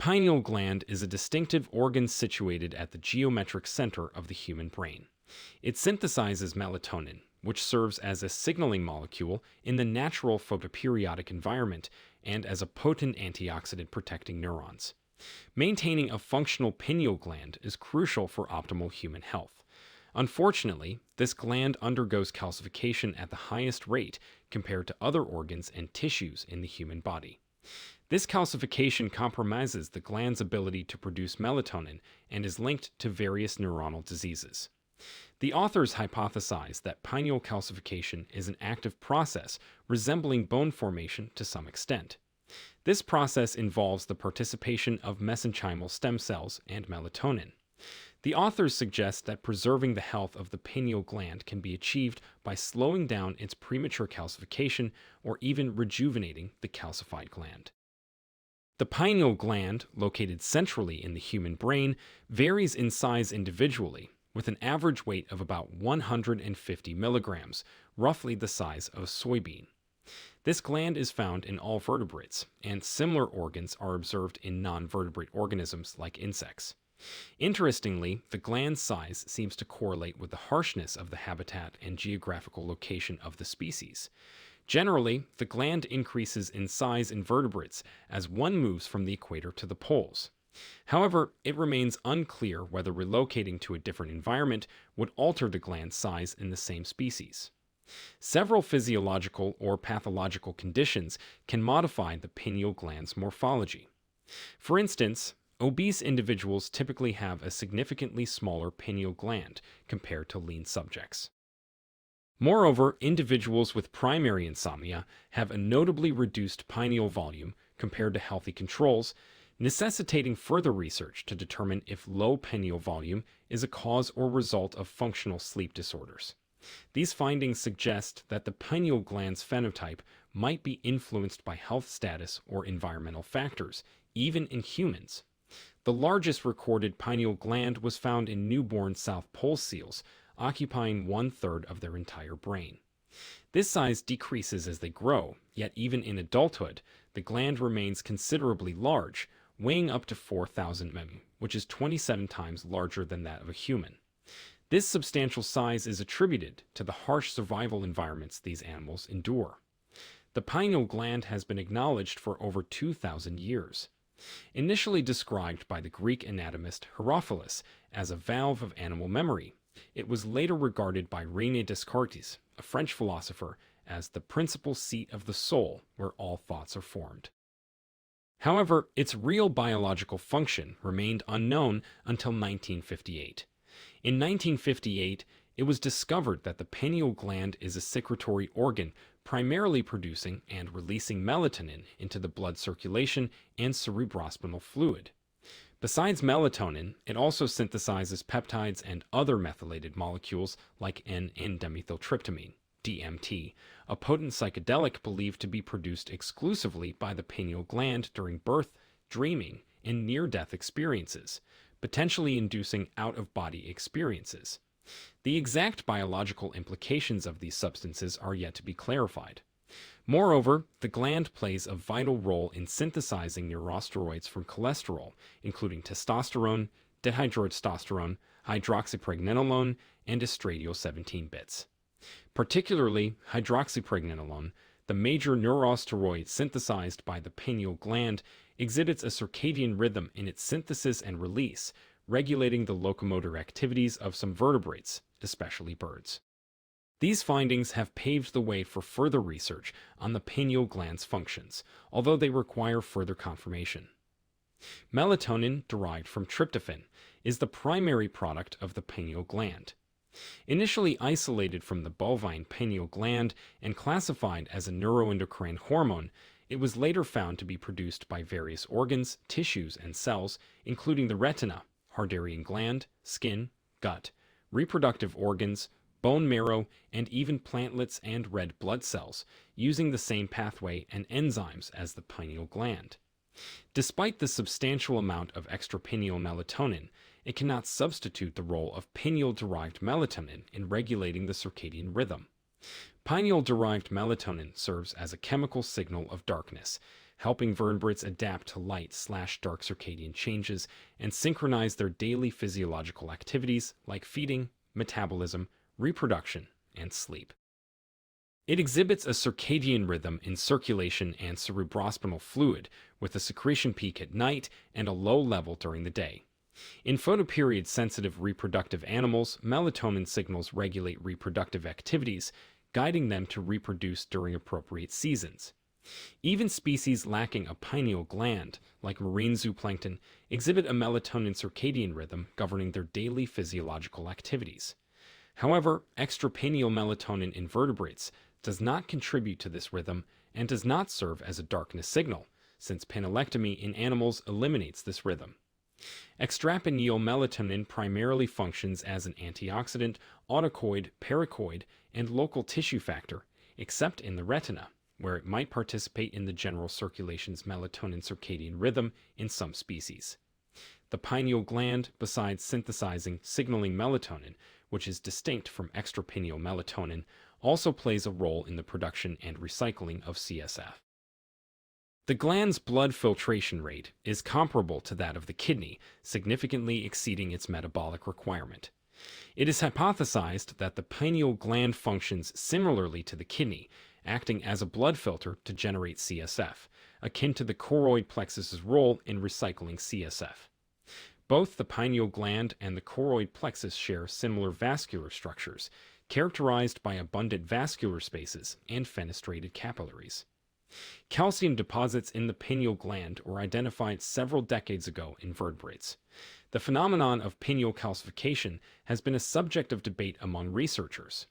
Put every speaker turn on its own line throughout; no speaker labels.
Pineal gland is a distinctive organ situated at the geometric center of the human brain. It synthesizes melatonin, which serves as a signaling molecule in the natural photoperiodic environment and as a potent antioxidant protecting neurons. Maintaining a functional pineal gland is crucial for optimal human health. Unfortunately, this gland undergoes calcification at the highest rate compared to other organs and tissues in the human body. This calcification compromises the gland's ability to produce melatonin and is linked to various neuronal diseases. The authors hypothesize that pineal calcification is an active process resembling bone formation to some extent. This process involves the participation of mesenchymal stem cells and melatonin. The authors suggest that preserving the health of the pineal gland can be achieved by slowing down its premature calcification or even rejuvenating the calcified gland. The pineal gland, located centrally in the human brain, varies in size individually, with an average weight of about 150 milligrams, roughly the size of a soybean. This gland is found in all vertebrates, and similar organs are observed in non-vertebrate organisms like insects. Interestingly, the gland's size seems to correlate with the harshness of the habitat and geographical location of the species. Generally, the gland increases in size in vertebrates as one moves from the equator to the poles. However, it remains unclear whether relocating to a different environment would alter the gland's size in the same species. Several physiological or pathological conditions can modify the pineal gland's morphology. For instance, obese individuals typically have a significantly smaller pineal gland compared to lean subjects. Moreover, individuals with primary insomnia have a notably reduced pineal volume compared to healthy controls, necessitating further research to determine if low pineal volume is a cause or result of functional sleep disorders. These findings suggest that the pineal gland's phenotype might be influenced by health status or environmental factors, even in humans. The largest recorded pineal gland was found in newborn South Pole seals, occupying 1/3 of their entire brain. This size decreases as they grow, yet even in adulthood, the gland remains considerably large, weighing up to 4,000 mm, which is 27 times larger than that of a human. This substantial size is attributed to the harsh survival environments these animals endure. The pineal gland has been acknowledged for over 2,000 years. Initially described by the Greek anatomist Herophilus as a valve of animal memory, it was later regarded by René Descartes, a French philosopher, as the principal seat of the soul where all thoughts are formed. However, its real biological function remained unknown until 1958. In 1958, it was discovered that the pineal gland is a secretory organ primarily producing and releasing melatonin into the blood circulation and cerebrospinal fluid. Besides melatonin, it also synthesizes peptides and other methylated molecules like N,N-dimethyltryptamine, DMT, a potent psychedelic believed to be produced exclusively by the pineal gland during birth, dreaming, and near-death experiences, potentially inducing out-of-body experiences. The exact biological implications of these substances are yet to be clarified. Moreover, the gland plays a vital role in synthesizing neurosteroids from cholesterol, including testosterone, dihydrotestosterone, hydroxypregnenolone, and estradiol 17 bits. Particularly hydroxypregnenolone, the major neurosteroid synthesized by the pineal gland, exhibits a circadian rhythm in its synthesis and release, regulating the locomotor activities of some vertebrates, especially birds. These findings have paved the way for further research on the pineal gland's functions, although they require further confirmation. Melatonin, derived from tryptophan, is the primary product of the pineal gland. Initially isolated from the bovine pineal gland and classified as a neuroendocrine hormone, it was later found to be produced by various organs, tissues, and cells, including the retina, Harderian gland, skin, gut, reproductive organs, bone marrow, and even plantlets and red blood cells, using the same pathway and enzymes as the pineal gland. Despite the substantial amount of extrapineal melatonin, it cannot substitute the role of pineal-derived melatonin in regulating the circadian rhythm. Pineal-derived melatonin serves as a chemical signal of darkness. helping vertebrates adapt to light/dark circadian changes and synchronize their daily physiological activities like feeding, metabolism, reproduction, and sleep. It exhibits a circadian rhythm in circulation and cerebrospinal fluid, with a secretion peak at night and a low level during the day. In photoperiod-sensitive reproductive animals, melatonin signals regulate reproductive activities, guiding them to reproduce during appropriate seasons. Even species lacking a pineal gland, like marine zooplankton, exhibit a melatonin circadian rhythm governing their daily physiological activities. However, extrapineal melatonin in vertebrates does not contribute to this rhythm and does not serve as a darkness signal, since pinealectomy in animals eliminates this rhythm. Extrapineal melatonin primarily functions as an antioxidant, autocoid, paracoid, and local tissue factor, except in the retina, where it might participate in the general circulation's melatonin circadian rhythm in some species. The pineal gland, besides synthesizing signaling melatonin, which is distinct from extrapineal melatonin, also plays a role in the production and recycling of CSF. The gland's blood filtration rate is comparable to that of the kidney, significantly exceeding its metabolic requirement. It is hypothesized that the pineal gland functions similarly to the kidney, acting as a blood filter to generate CSF, akin to the choroid plexus's role in recycling CSF. Both the pineal gland and the choroid plexus share similar vascular structures, characterized by abundant vascular spaces and fenestrated capillaries. Calcium deposits in the pineal gland were identified several decades ago in vertebrates. The phenomenon of pineal calcification has been a subject of debate among researchers.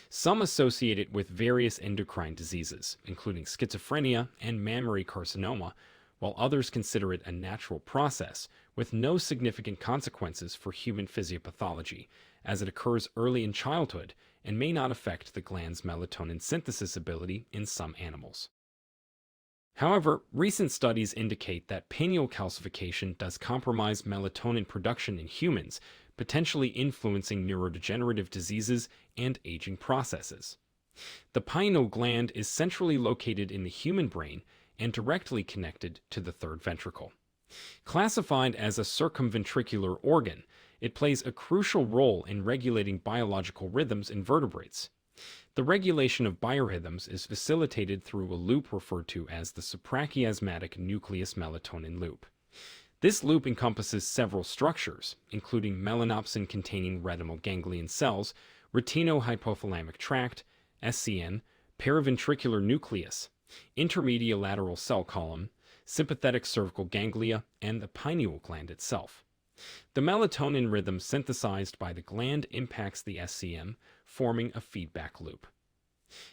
Some associate it with various endocrine diseases, including schizophrenia and mammary carcinoma, while others consider it a natural process with no significant consequences for human physiopathology, as it occurs early in childhood and may not affect the gland's melatonin synthesis ability in some animals. However, recent studies indicate that pineal calcification does compromise melatonin production in humans, potentially influencing neurodegenerative diseases and aging processes. The pineal gland is centrally located in the human brain and directly connected to the third ventricle. Classified as a circumventricular organ, it plays a crucial role in regulating biological rhythms in vertebrates. The regulation of biorhythms is facilitated through a loop referred to as the suprachiasmatic nucleus melatonin loop. This loop encompasses several structures, including melanopsin-containing retinal ganglion cells, retinohypothalamic tract, SCN, paraventricular nucleus, intermediolateral cell column, sympathetic cervical ganglia, and the pineal gland itself. The melatonin rhythm synthesized by the gland impacts the SCM, forming a feedback loop.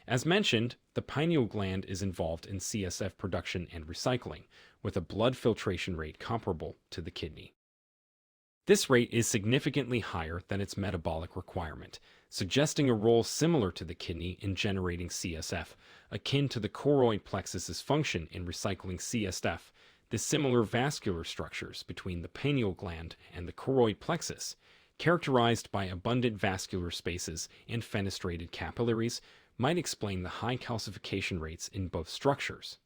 As mentioned, the pineal gland is involved in CSF production and recycling, with a blood filtration rate comparable to the kidney. This rate is significantly higher than its metabolic requirement, suggesting a role similar to the kidney in generating CSF, akin to the choroid plexus's function in recycling CSF. The similar vascular structures between the pineal gland and the choroid plexus, characterized by abundant vascular spaces and fenestrated capillaries, might explain the high calcification rates in both structures.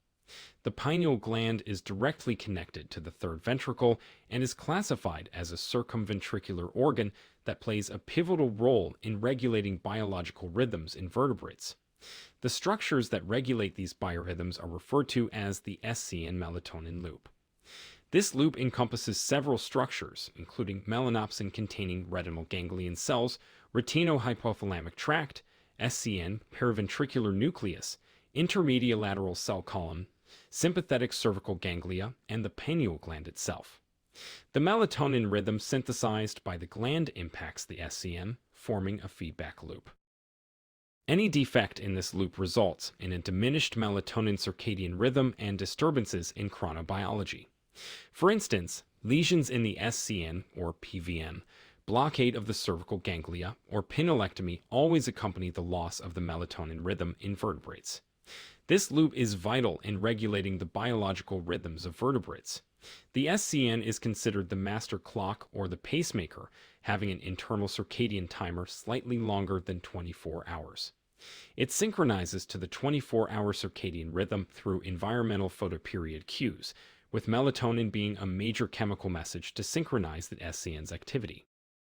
The pineal gland is directly connected to the third ventricle and is classified as a circumventricular organ that plays a pivotal role in regulating biological rhythms in vertebrates. The structures that regulate these biorhythms are referred to as the SCN melatonin loop. This loop encompasses several structures, including melanopsin-containing retinal ganglion cells, retinohypothalamic tract, SCN, paraventricular nucleus, intermediolateral cell column, sympathetic cervical ganglia, and the pineal gland itself. The melatonin rhythm synthesized by the gland impacts the SCM, forming a feedback loop. Any defect in this loop results in a diminished melatonin circadian rhythm and disturbances in chronobiology. For instance, lesions in the SCN, or PVM, blockade of the cervical ganglia, or pinealectomy always accompany the loss of the melatonin rhythm in vertebrates. This loop is vital in regulating the biological rhythms of vertebrates. The SCN is considered the master clock or the pacemaker, having an internal circadian timer slightly longer than 24 hours. It synchronizes to the 24-hour circadian rhythm through environmental photoperiod cues, with melatonin being a major chemical message to synchronize the SCN's activity.